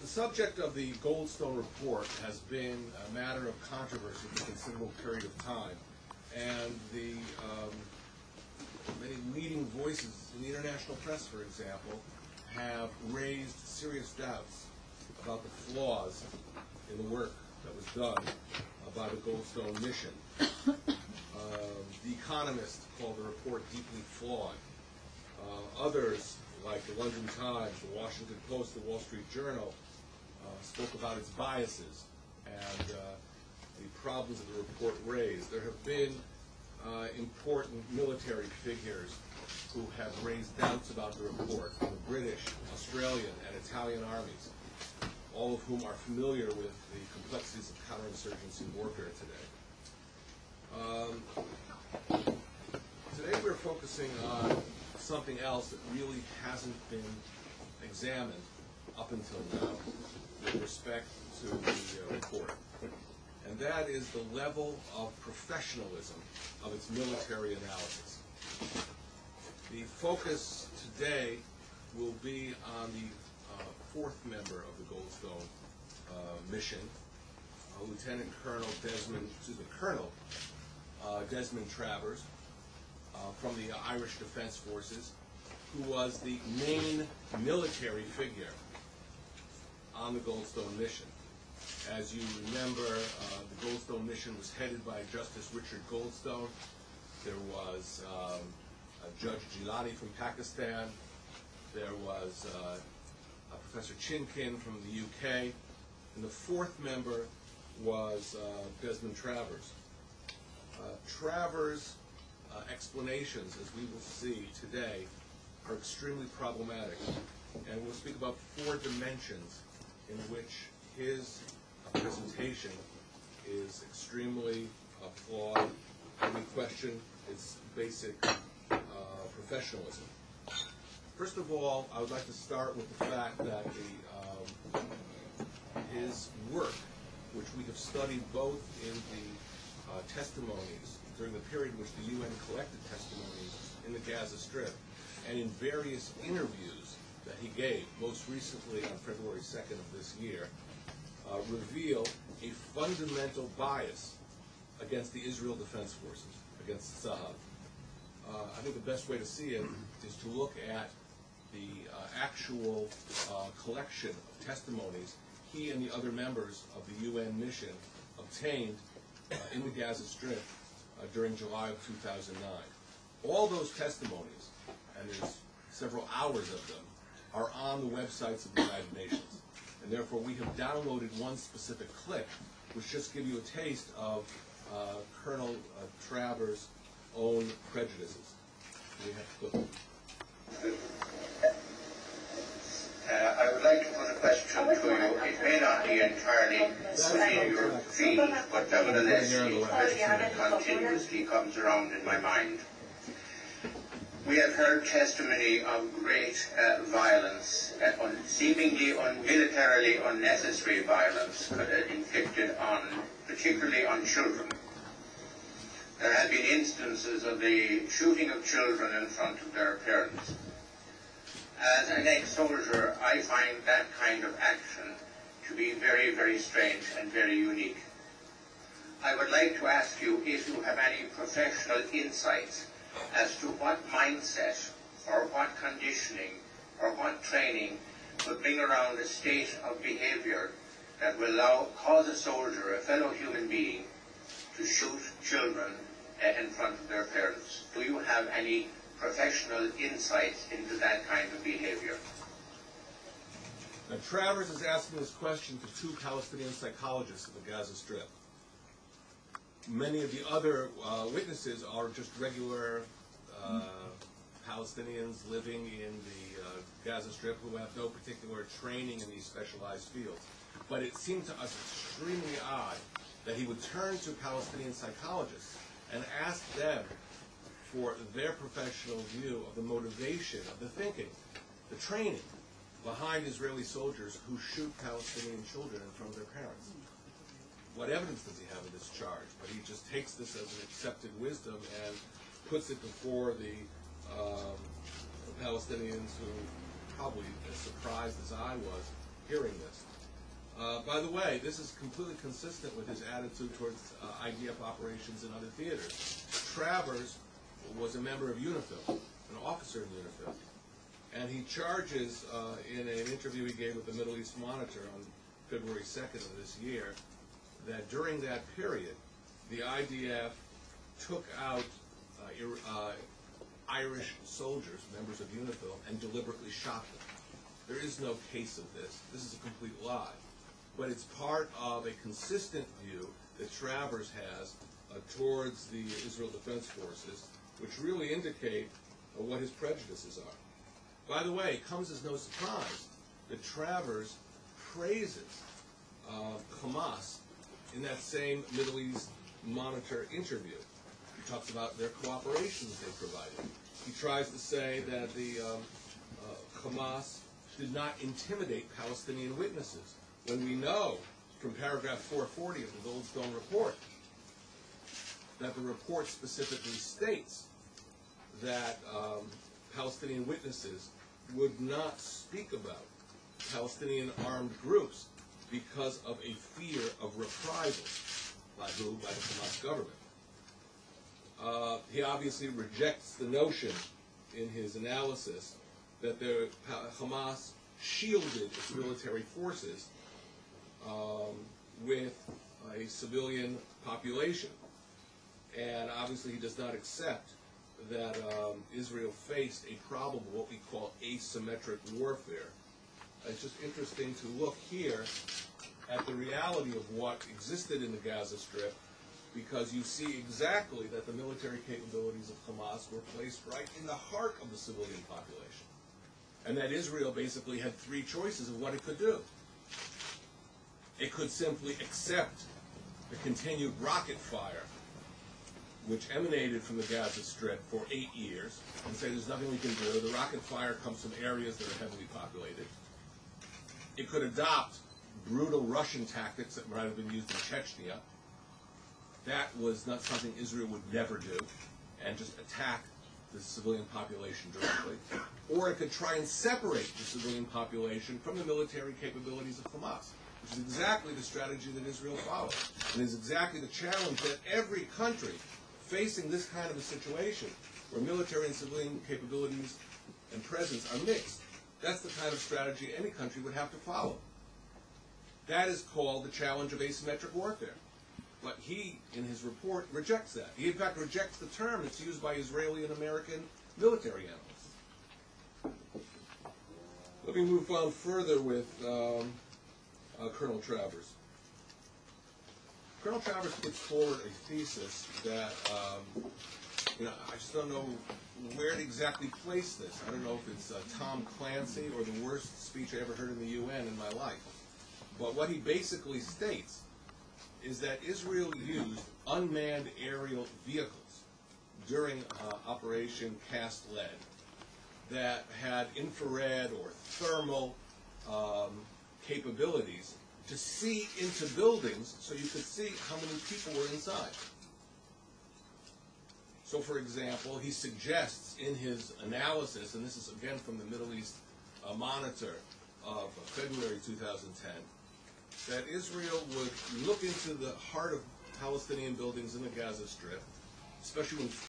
subject of the Goldstone report has been a matter of controversy for a considerable period of time, and the many leading voices in the international press, for example, have raised serious doubts about the flaws in the work that was done by the Goldstone mission. The Economist called the report deeply flawed. Others, like the London Times, the Washington Post, the Wall Street Journal, spoke about its biases and the problems that the report raised. There have been important military figures who have raised doubts about the report, from the British, Australian, and Italian armies, all of whom are familiar with the complexities of counterinsurgency warfare today. Today we're focusing on something else that really hasn't been examined up until now with respect to the report. And that is the level of professionalism of its military analysis. The focus today will be on the fourth member of the Goldstone mission, Colonel Desmond Travers from the Irish Defence Forces, who was the main military figure on the Goldstone mission. As you remember, the Goldstone mission was headed by Justice Richard Goldstone. There was Judge Gilani from Pakistan. There was Professor Chinkin from the UK. And the fourth member was Desmond Travers. Travers' explanations, as we will see today, are extremely problematic. And we'll speak about four dimensions in which his presentation is extremely flawed, and we question its basic professionalism. First of all, I would like to start with the fact that his work, which we have studied both in the testimonies during the period in which the UN collected testimonies in the Gaza Strip, and in various interviews that he gave, most recently on February 2nd of this year, reveal a fundamental bias against the Israel Defense Forces, against Sahab. I think the best way to see it is to look at the actual collection of testimonies he and the other members of the UN mission obtained in the Gaza Strip during July of 2009. All those testimonies, and there's several hours of them, are on the websites of the United Nations. And therefore we have downloaded one specific clip, which just gives you a taste of Colonel Travers' own prejudices. We have to clip. I would like to put a question to you. It may not be entirely within your field, but nevertheless, the question continuously comes around in my mind. We have heard testimony of great violence, seemingly militarily unnecessary violence inflicted particularly on children. There have been instances of the shooting of children in front of their parents. As an ex-soldier, I find that kind of action to be very, very strange and very unique. I would like to ask you if you have any professional insights as to what mindset or what conditioning or what training would bring around a state of behavior that will cause a soldier, a fellow human being, to shoot children in front of their parents. Do you have any professional insights into that kind of behavior? Now, Travers is asking this question to two Palestinian psychologists of the Gaza Strip. Many of the other witnesses are just regular Palestinians living in the Gaza Strip who have no particular training in these specialized fields. But it seemed to us extremely odd that he would turn to Palestinian psychologists and ask them for their professional view of the motivation, of the thinking, the training behind Israeli soldiers who shoot Palestinian children in front of their parents. What evidence does he have of this charge? But he just takes this as an accepted wisdom and puts it before the Palestinians, who probably as surprised as I was hearing this. By the way, this is completely consistent with his attitude towards IDF operations in other theaters. Travers was a member of UNIFIL, an officer in UNIFIL, and he charges in an interview he gave with the Middle East Monitor on February 2nd of this year that during that period, the IDF took out Irish soldiers, members of UNIFIL, and deliberately shot them. There is no case of this. This is a complete lie. But it's part of a consistent view that Travers has towards the Israel Defense Forces, which really indicate what his prejudices are. By the way, it comes as no surprise that Travers praises Hamas in that same Middle East Monitor interview. He talks about their cooperation that they provided. He tries to say that the Hamas did not intimidate Palestinian witnesses, when we know from paragraph 440 of the Goldstone report that the report specifically states that Palestinian witnesses would not speak about Palestinian armed groups because of a fear of reprisals by who? By the Hamas government. He obviously rejects the notion in his analysis that the Hamas shielded its military forces with a civilian population. And obviously he does not accept that Israel faced a problem of what we call asymmetric warfare. It's just interesting to look here at the reality of what existed in the Gaza Strip, because you see exactly that the military capabilities of Hamas were placed right in the heart of the civilian population. And that Israel basically had three choices of what it could do. It could simply accept the continued rocket fire which emanated from the Gaza Strip for 8 years and say there's nothing we can do. The rocket fire comes from areas that are heavily populated. It could adopt brutal Russian tactics that might have been used in Chechnya. That was not something Israel would never do, and just attack the civilian population directly. Or it could try and separate the civilian population from the military capabilities of Hamas, which is exactly the strategy that Israel followed. And is exactly the challenge that every country facing this kind of a situation, where military and civilian capabilities and presence are mixed, that's the kind of strategy any country would have to follow. That is called the challenge of asymmetric warfare. But he, in his report, rejects that. He, in fact, rejects the term that's used by Israeli and American military analysts. Let me move on further with Colonel Travers. Colonel Travers puts forward a thesis that, I just don't know where to exactly place this. I don't know if it's Tom Clancy or the worst speech I ever heard in the UN in my life. But what he basically states is that Israel used unmanned aerial vehicles during Operation Cast Lead that had infrared or thermal capabilities to see into buildings so you could see how many people were inside. So, for example, he suggests in his analysis, and this is again from the Middle East Monitor of February 2010, that Israel would look into the heart of Palestinian buildings in the Gaza Strip, especially when